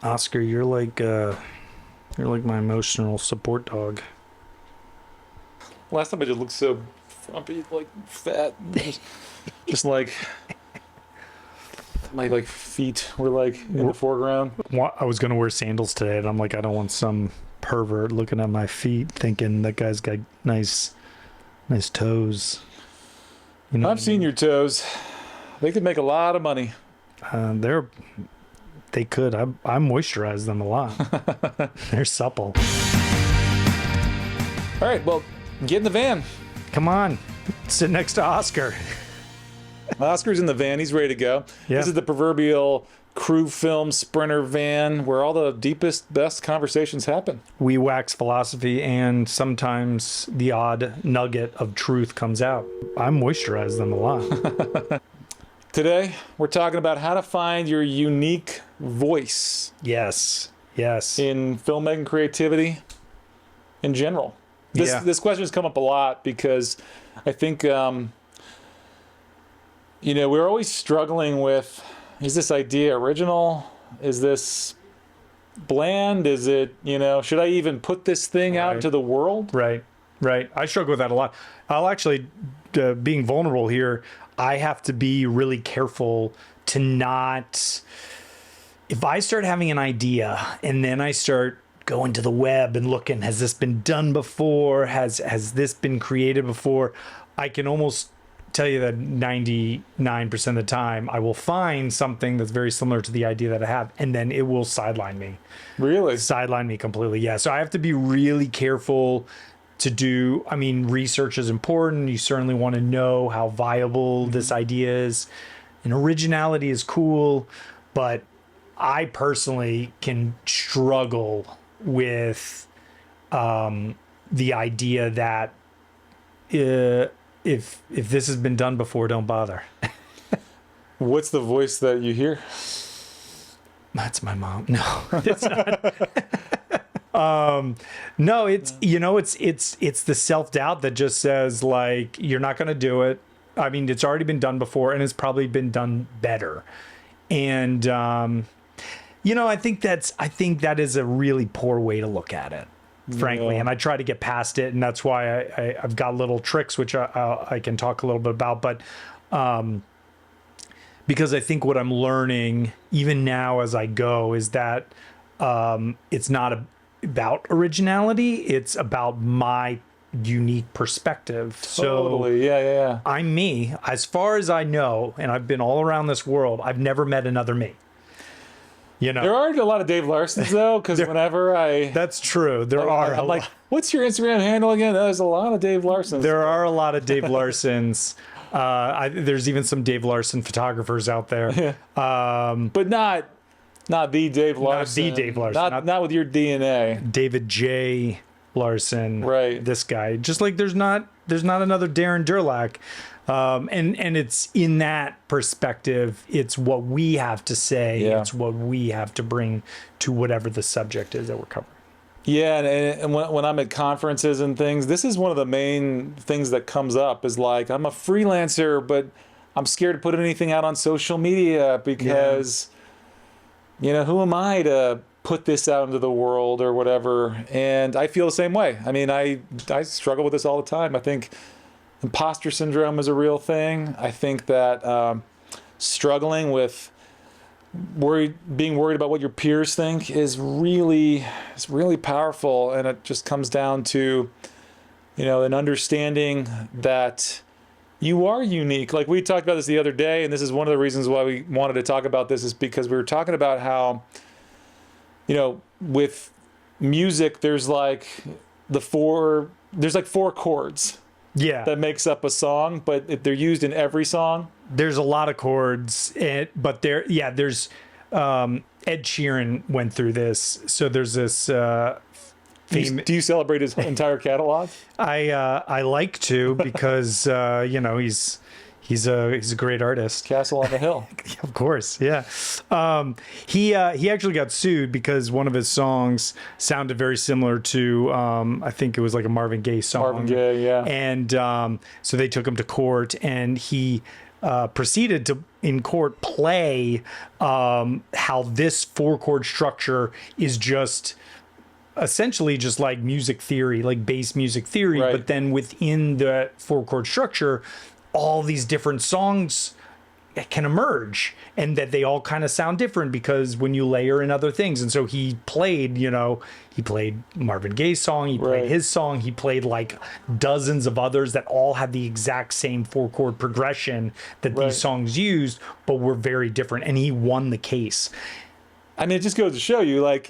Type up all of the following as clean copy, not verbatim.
Oscar, you're like my emotional support dog. Last time I just looked so frumpy, like fat, just like my like feet were like in the foreground. I was gonna wear sandals today, and I'm like, I don't want some pervert looking at my feet thinking that guy's got nice toes. You know, I've seen your toes. They could make a lot of money. they could. I moisturize them a lot. They're supple. All right, well, get in the van. Come on, sit next to Oscar. Oscar's in the van. He's ready to go. Yeah. This is the proverbial crew film sprinter van where all the deepest, best conversations happen. We wax philosophy, and sometimes the odd nugget of truth comes out. I moisturize them a lot. Today, we're talking about how to find your unique voice Yes. in filmmaking creativity in general. This question has come up a lot because I think, we're always struggling with, is this idea original? Is this bland? Is it, should I even put this thing out into the world? Right. I struggle with that a lot. I'll actually, being vulnerable here, I have to be really careful to not, if I start having an idea and then I start going to the web and looking, has this been done before? Has this been created before? I can almost tell you that 99% of the time I will find something that's very similar to the idea that I have, and then it will sideline me. Really? Sideline me completely. Yeah. So I have to be really careful to do. I mean, research is important. You certainly want to know how viable this idea is. And originality is cool, but I personally can struggle with the idea that if this has been done before, don't bother. What's the voice that you hear? That's my mom. No, it's not. No, it's it's the self-doubt that just says, like, you're not going to do it. I mean, it's already been done before, and it's probably been done better. And I think that is a really poor way to look at it, frankly. Yeah. And I try to get past it, and that's why I've got little tricks which I can talk a little bit about. But because I think what I'm learning even now as I go is that it's not about originality; it's about my unique perspective. Totally. So Yeah. I'm me as far as I know, and I've been all around this world. I've never met another me. There are a lot of Dave Larsons though, because whenever that's true. I'm like, what's your Instagram handle again? There's a lot of Dave Larsons. There are a lot of Dave Larsons. There's even some Dave Larson photographers out there. But not the Dave Larson. Not the Dave Larson. Not with your DNA. David J. Larson. Right. This guy. Just like there's not another Darren Durlack. And it's in that perspective, it's what we have to say. Yeah. It's what we have to bring to whatever the subject is that we're covering. Yeah, and when I'm at conferences and things, this is one of the main things that comes up is like, I'm a freelancer, but I'm scared to put anything out on social media because, who am I to put this out into the world or whatever? And I feel the same way. I mean, I struggle with this all the time. I think imposter syndrome is a real thing. I think that struggling with being worried about what your peers think is really powerful, and it just comes down to an understanding that you are unique. Like we talked about this the other day, and this is one of the reasons why we wanted to talk about this, is because we were talking about how with music there's like four chords that makes up a song, but they're used in every song. There's a lot of chords, but there's Ed Sheeran went through this. So there's this Do you celebrate his entire catalog? I like to because he's a great artist. Castle on the Hill. Of course, yeah. He actually got sued because one of his songs sounded very similar to I think it was like a Marvin Gaye song. Marvin Gaye, yeah. And so they took him to court, and he proceeded to in court play how this four-chord structure is just essentially just like music theory, like bass music theory, Right. but then within the four-chord structure, all these different songs can emerge, and that they all kind of sound different because when you layer in other things. And so he played, he played Marvin Gaye's song, he played Right. his song, he played like dozens of others that all had the exact same four-chord progression that Right. these songs used, but were very different. And he won the case. I mean, it just goes to show you, like,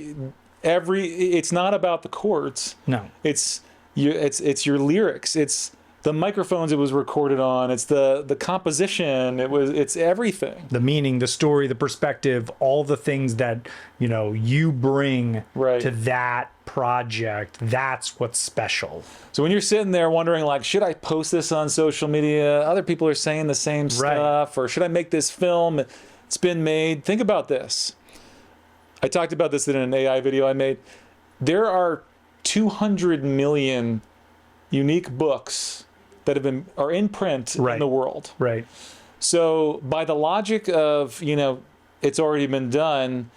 it's not about the chords. No. It's your lyrics. It's the microphones it was recorded on. It's the composition. It's everything. The meaning, the story, the perspective, all the things that, you bring Right. to that project. That's what's special. So when you're sitting there wondering, like, should I post this on social media? Other people are saying the same stuff. Or should I make this film? It's been made. Think about this. I talked about this in an AI video I made. There are 200 million unique books that are in print Right. in the world. Right. So by the logic of, it's already been done,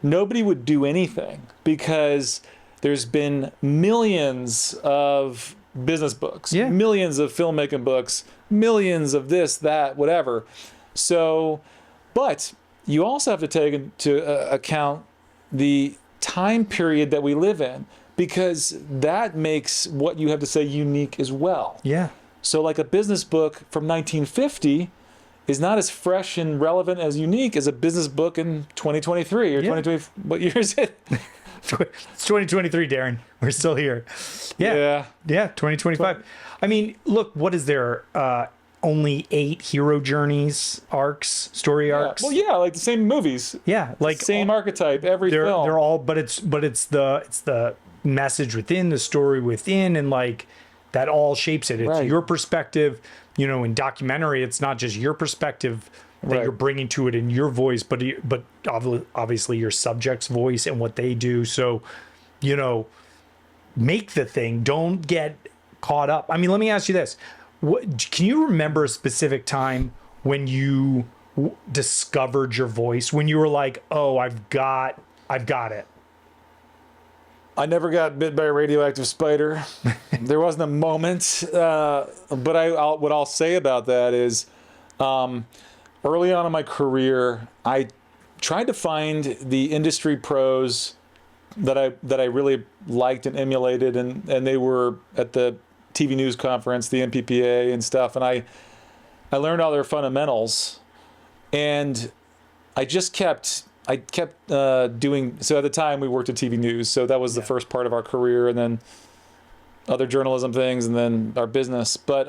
nobody would do anything because there's been millions of business books, Yeah. millions of filmmaking books, millions of this, that, whatever. So, but you also have to take into account the time period that we live in, because that makes what you have to say unique as well. Yeah. So like a business book from 1950 is not as fresh and relevant as unique as a business book in 2023 or 2020. What year is it? It's 2023, Darren. We're still here. Yeah. Yeah. 2025. I mean, look, what is there? Only 8 hero journeys, story arcs. Well, yeah, like the same movies. Yeah. Like Same archetype every they're film. they're all, but it's the message within, the story within, and like that all shapes it. It's Right. your perspective. In documentary, it's not just your perspective that Right. you're bringing to it in your voice, but obviously your subject's voice and what they do. So, make the thing. Don't get caught up. I mean, let me ask you this: can you remember a specific time when you discovered your voice? When you were like, "Oh, I've got it." I never got bit by a radioactive spider. There wasn't a moment. But what I'll say about that is, early on in my career, I tried to find the industry pros that I really liked and emulated, and they were at the TV news conference, the MPPA and stuff, and I learned all their fundamentals, and I kept doing. So at the time we worked at TV news, so that was the first part of our career, and then other journalism things, and then our business. But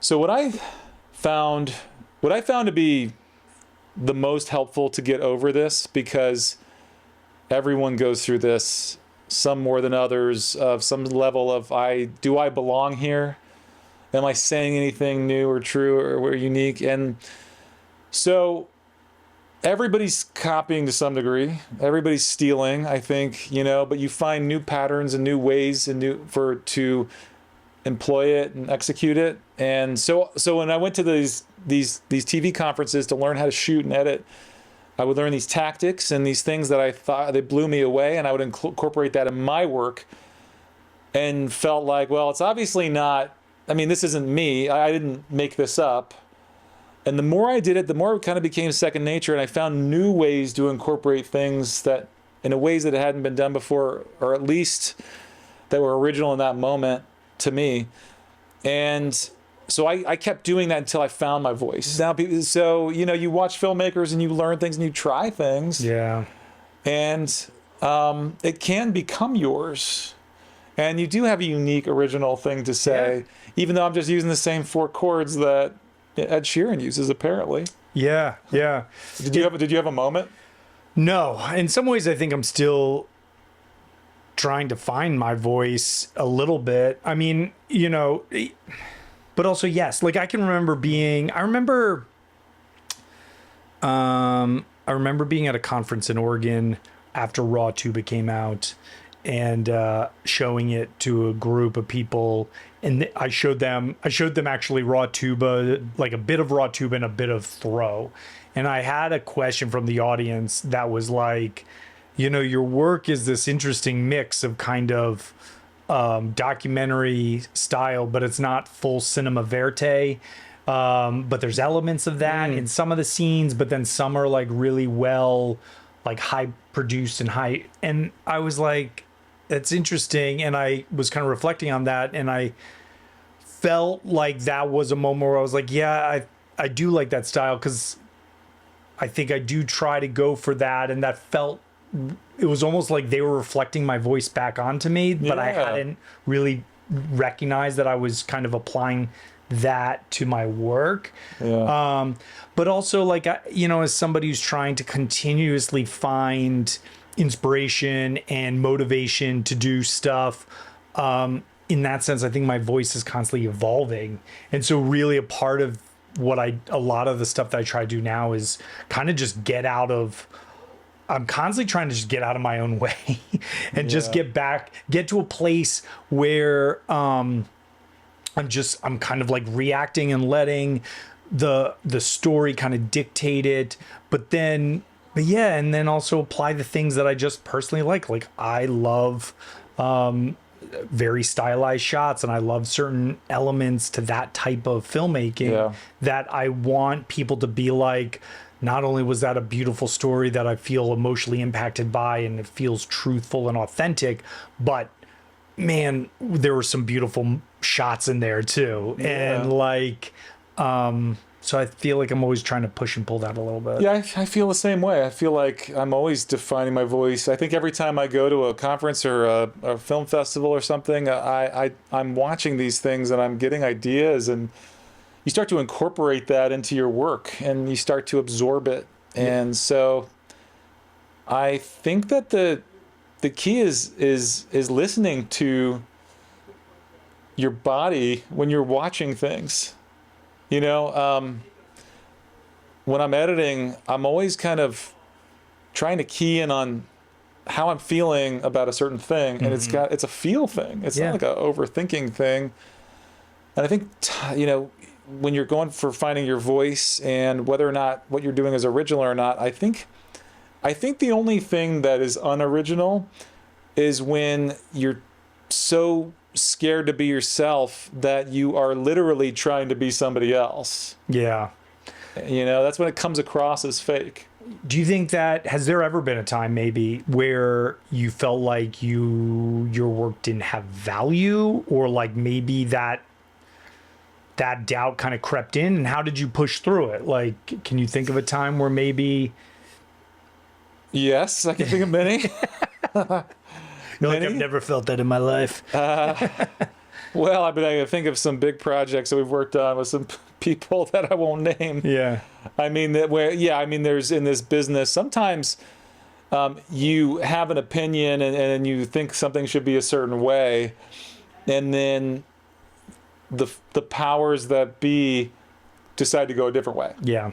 so what I found to be the most helpful to get over this, because everyone goes through this, some more than others, of some level of do I belong here? Am I saying anything new or true or unique? And so everybody's copying to some degree. Everybody's stealing, I think, but you find new patterns and new ways and to employ it and execute it. And so when I went to these TV conferences to learn how to shoot and edit, I would learn these tactics and these things that I thought they blew me away, and I would incorporate that in my work, and felt like, well, it's obviously not. I mean, this isn't me. I didn't make this up. And the more I did it, the more it kind of became second nature, and I found new ways to incorporate things that in ways that it hadn't been done before, or at least that were original in that moment to me. And so I kept doing that until I found my voice. Now, so you watch filmmakers and you learn things and you try things. Yeah. And it can become yours. And you do have a unique, original thing to say, even though I'm just using the same 4 chords that Ed Sheeran uses, apparently. Yeah. Yeah. Did you have a moment? No. In some ways, I think I'm still trying to find my voice a little bit. I mean, but also, yes, like I remember being at a conference in Oregon after Raw Tuba came out, and showing it to a group of people, and I showed them actually raw tuba, like a bit of raw tuba and a bit of throw. And I had a question from the audience that was like, your work is this interesting mix of kind of documentary style, but it's not full cinema verite. But there's elements of that in some of the scenes, but then some are like really well, like high produced and high. And I was like, that's interesting. And I was kind of reflecting on that. And I felt like that was a moment where I was like, yeah, I do like that style, because I think I do try to go for that. And that felt, it was almost like they were reflecting my voice back onto me, but I hadn't really recognized that I was kind of applying that to my work. But also, like, as somebody who's trying to continuously find inspiration and motivation to do stuff, in that sense, I think my voice is constantly evolving. And so really a part of a lot of the stuff that I try to do now is kind of just I'm constantly trying to just get out of my own way and just get to a place where I'm kind of like reacting and letting the story kind of dictate it, and then also apply the things that I just personally like. Like, I love very stylized shots, and I love certain elements to that type of filmmaking that I want people to be like, not only was that a beautiful story that I feel emotionally impacted by and it feels truthful and authentic, but man, there were some beautiful shots in there too. And like, so I feel like I'm always trying to push and pull that a little bit. Yeah, I feel the same way. I feel like I'm always defining my voice. I think every time I go to a conference or a film festival or something, I'm watching these things and I'm getting ideas, and you start to incorporate that into your work and you start to absorb it. And so I think that the key is listening to your body when you're watching things. When I'm editing, I'm always kind of trying to key in on how I'm feeling about a certain thing, and it's a feel thing. It's not like a overthinking thing. And I think when you're going for finding your voice and whether or not what you're doing is original or not, I think the only thing that is unoriginal is when you're so scared to be yourself that you are literally trying to be somebody else. Yeah. That's when it comes across as fake. Do you think has there ever been a time maybe where you felt like your work didn't have value, or like maybe that doubt kind of crept in, and how did you push through it? Like, can you think of a time where maybe... Yes, I can think of many. You're like, I've never felt that in my life. Well, I can think of some big projects that we've worked on with some people that I won't name. Yeah. There's in this business, sometimes you have an opinion and you think something should be a certain way, and then the powers that be decide to go a different way. Yeah.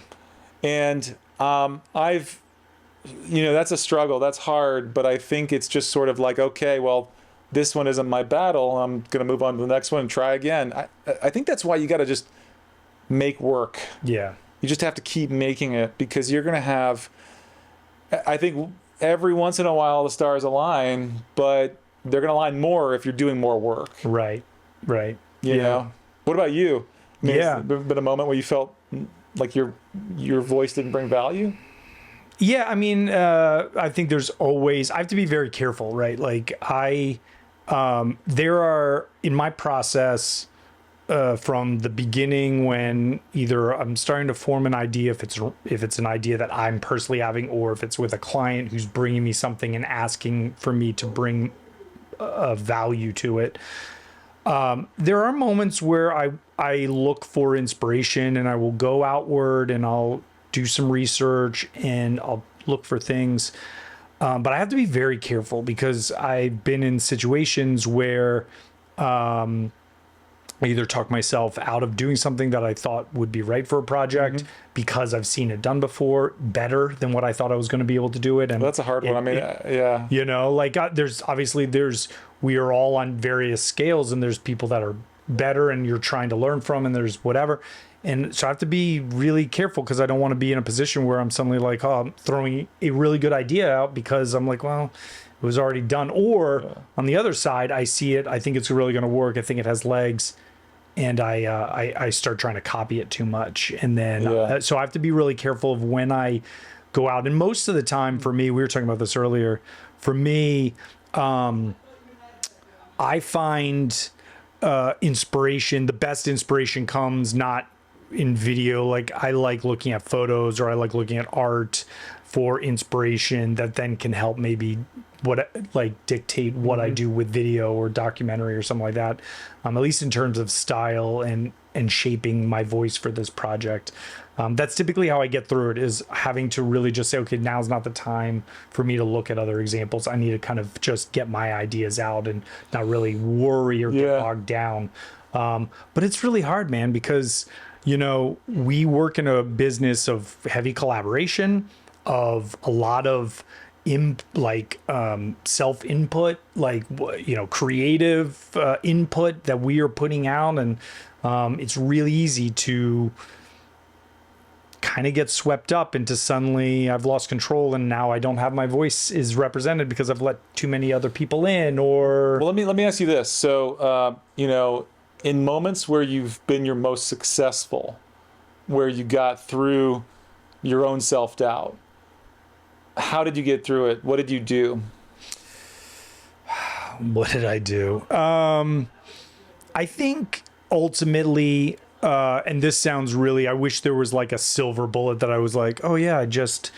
And that's a struggle. That's hard. But I think it's just sort of like, okay, well, this one isn't my battle. I'm going to move on to the next one and try again. I think that's why you got to just make work. Yeah. You just have to keep making it, because you're going to have, I think every once in a while the stars align, but they're going to align more if you're doing more work. Right. You know? What about you? Yeah. Has there been a moment where you felt like your voice didn't bring value? Yeah, I think there's always, I have to be very careful, right? Like there are, in my process, from the beginning, when either I'm starting to form an idea, if it's an idea that I'm personally having, or if it's with a client who's bringing me something and asking for me to bring a value to it. There are moments where I look for inspiration, and I will go outward and I'll do some research and I'll look for things. But I have to be very careful, because I've been in situations where I either talk myself out of doing something that I thought would be right for a project because I've seen it done before better than what I thought I was going to be able to do it. And that's a hard one. Yeah. There's we are all on various scales, and there's people that are better and you're trying to learn from, and there's whatever. And so I have to be really careful because I don't want to be in a position where I'm suddenly like, oh, I'm throwing a really good idea out because I'm like, well, it was already done. Or on the other side, I see it, I think it's really going to work, I think it has legs, and I start trying to copy it too much. And then so I have to be really careful of when I go out. And most of the time for me, we were talking about this earlier, for me, I find inspiration, the best inspiration comes not in video. Like I like looking at photos, or I like looking at art for inspiration that then can help maybe dictate what I do with video or documentary or something like that. At least in terms of style and shaping my voice for this project. That's typically how I get through it, is having to really just say, okay, now's not the time for me to look at other examples. I need to kind of just get my ideas out and not really worry or get bogged down. But it's really hard, man, because, you know, we work in a business of heavy collaboration, of a lot of self input, like, you know, creative input that we are putting out. And it's really easy to kind of get swept up into suddenly I've lost control and now I don't have my voice is represented because I've let too many other people in. Or well, let me ask you this. So you know, in moments where you've been your most successful, where you got through your own self-doubt, how did you get through it? What did you do? What did I do? I think ultimately, and this sounds really, I wish there was like a silver bullet that I was like, oh yeah, I just,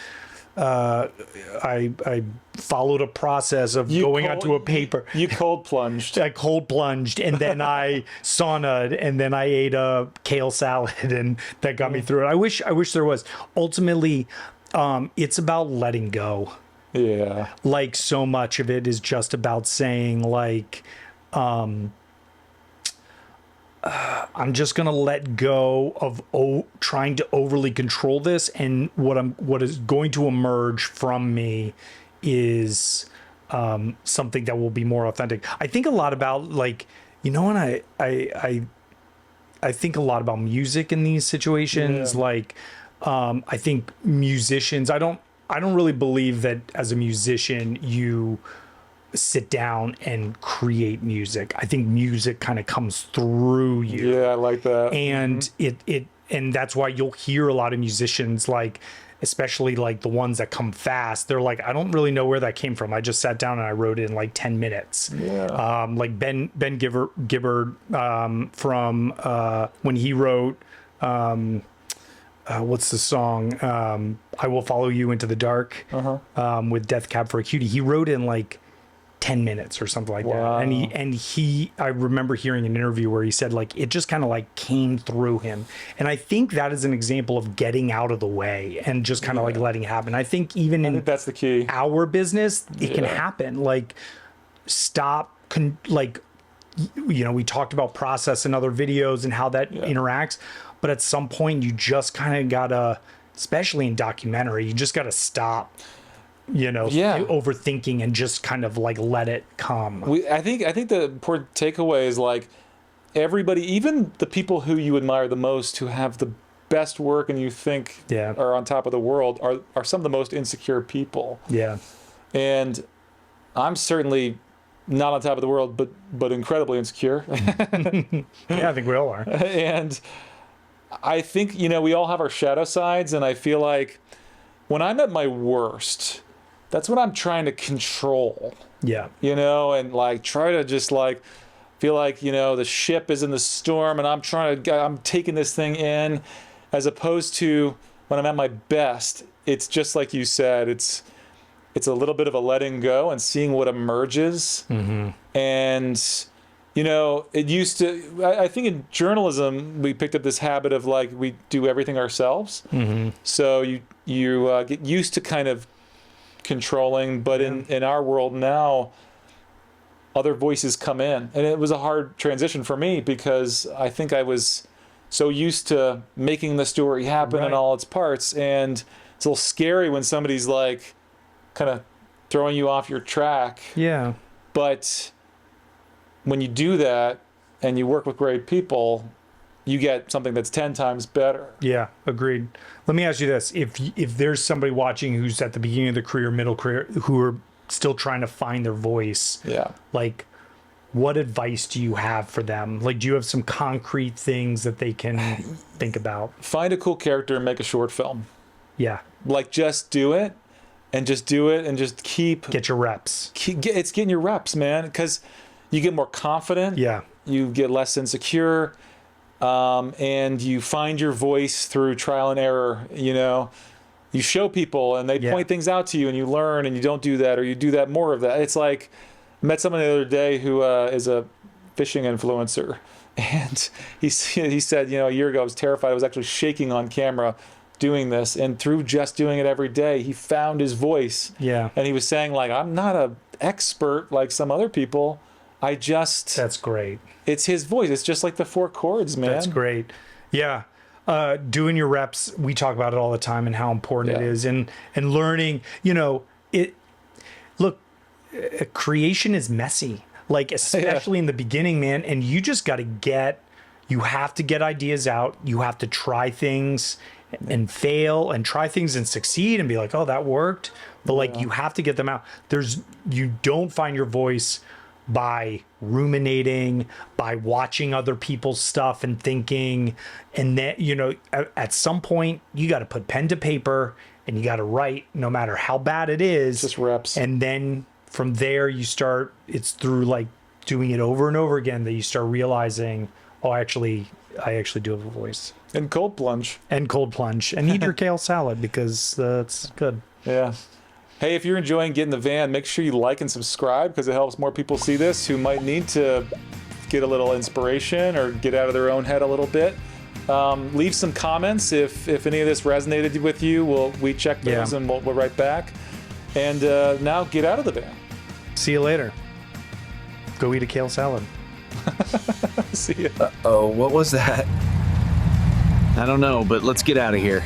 I followed a process of going onto a paper. You cold plunged. I cold plunged, and then I saunaed, and then I ate a kale salad, and that got me through it. I wish there was. Ultimately, it's about letting go. Yeah. Like, so much of it is just about saying, like, I'm just gonna let go of trying to overly control this, and what is going to emerge from me is something that will be more authentic. I think a lot about, like, you know, when I think a lot about music in these situations. Like, I think musicians, I don't really believe that as a musician you sit down and create music. I think music kind of comes through you. Yeah, I like that. And and that's why you'll hear a lot of musicians, like, especially like the ones that come fast, they're like, I don't really know where that came from. I just sat down and I wrote it in like 10 minutes. Yeah. Like Ben Gibbard from when he wrote what's the song? I Will Follow You Into the Dark, with Death Cab for a Cutie. He wrote in like 10 minutes or something like that. And he I remember hearing an interview where he said, like, it just kind of like came through him. And I think that is an example of getting out of the way and just kind of like letting it happen. I think even in that's the key. Our business, it can happen. Like, stop, like, you know, we talked about process in other videos and how that interacts. But at some point, you just kind of gotta, especially in documentary, you just gotta stop, you know, overthinking and just kind of like let it come. I think the important takeaway is, like, everybody, even the people who you admire the most, who have the best work and you think are on top of the world, are some of the most insecure people. Yeah. And I'm certainly not on top of the world, but incredibly insecure. Yeah, I think we all are. And I think, you know, we all have our shadow sides, and I feel like when I'm at my worst, that's when I'm trying to control. Yeah. You know, and like try to just like feel like, you know, the ship is in the storm and I'm taking this thing in, as opposed to when I'm at my best, it's just like you said, it's a little bit of a letting go and seeing what emerges. And, you know, it used to, I think in journalism, we picked up this habit of, like, we do everything ourselves. So you get used to kind of controlling, but in our world now, other voices come in. And it was a hard transition for me, because I think I was so used to making the story happen in all its parts. And it's a little scary when somebody's like kind of throwing you off your track. Yeah. But when you do that, and you work with great people, you get something that's 10 times better. Yeah, agreed. Let me ask you this. If there's somebody watching who's at the beginning of their career, middle career, who are still trying to find their voice, Yeah. like, what advice do you have for them? Like, do you have some concrete things that they can think about? Find a cool character and make a short film. Yeah. Like, just do it and just do it and just Get your reps. it's getting your reps, man, because you get more confident. Yeah. You get less insecure. And you find your voice through trial and error. You know, you show people and they point things out to you and you learn, and you don't do that, or you do that more of that. It's like, I met someone the other day who is a fishing influencer, and he said, you know, a year ago I was terrified. I was actually shaking on camera doing this, and through just doing it every day, he found his voice. Yeah. And he was saying, like, I'm not an expert like some other people. That's great. It's his voice. It's just like the four chords, man. That's great. Yeah. Doing your reps, we talk about it all the time and how important it is, and learning, you know, creation is messy, like, especially in the beginning, man. And you just got to you have to get ideas out. You have to try things and fail, and try things and succeed and be like, oh, that worked. But like, you have to get them out. You don't find your voice by ruminating, by watching other people's stuff and thinking. And then, you know, at some point you got to put pen to paper and you got to write, no matter how bad it is. Just reps. And then from there it's through like doing it over and over again that you start realizing, oh, I actually do have a voice. And cold plunge. And eat your kale salad, because that's good. Yeah. Hey, if you're enjoying Get in the Van, make sure you like and subscribe, because it helps more people see this who might need to get a little inspiration or get out of their own head a little bit. Leave some comments if any of this resonated with you. We check those and we'll write back. And now get out of the van. See you later. Go eat a kale salad. See ya. Uh-oh, what was that? I don't know, but let's get out of here.